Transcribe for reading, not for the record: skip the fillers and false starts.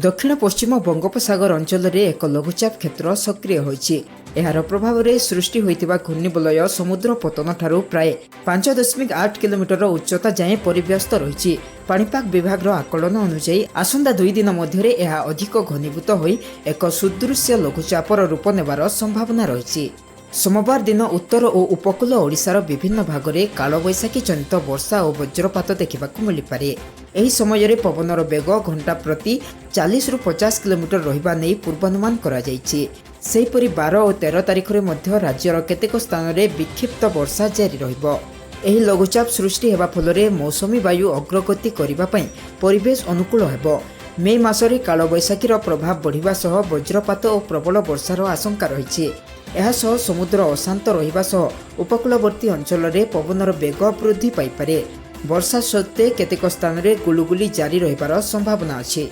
दक्षिण पश्चिम बंगोपसागर अंचल में एक लघुचाप क्षेत्र सक्रिय होइछि। एहार प्रभाव में सृष्टि होइतिबा घूर्णिबलय समुद्र पतन ठारू प्राय 5.8 किलोमीटर उच्चता जाए परिव्यस्त रही। पाणीपाग विभाग आकलन अनुसार आसंता 2 दिन मध्य यह अधिक घनीभूत होई एक सुदृश्य लघुचापर रूप नेबार संभावना रही। सोमवार दिन उत्तर और उपकूल ओडिशार विभिन्न भाग में कालबैशाखी जनित वर्षा और वज्रपात देखा मिलपे। एही समय पवनर बेग घंटा प्रति 40 ରୁ 50 किलोमीटर रहिबा नै पूर्वानुमान करा जायछि। सेहिपरि 12 और 13 तारिख रे मध्य राज्यर केतेक स्थान रे विक्षिप्त वर्षा जारी रहिबो। एही लघुचाप सृष्टि हेबा फलरे मौसमी वायु अग्रगति करिबा पई परिवेश अनुकूल हेबो। मे मासरे कालबैशाखीर प्रभाव बढ़िबा सह वज्रपात और प्रबल वर्षार आशंका रहिछि। ଏହା ସହ ସମୁଦ୍ର ଅଶାନ୍ତ ରହିବା ସହ ଉପକୂଳବର୍ତ୍ତୀ ଅଞ୍ଚଳରେ ପବନର ବେଗ ବୃଦ୍ଧି ପାଇପାରେ। ବର୍ଷା ସତ୍ତ୍ୱେ କେତେକ ସ୍ଥାନରେ ଗୁଳୁଗୁଳି ଜାରି ରହିବାର ସମ୍ଭାବନା ଅଛି।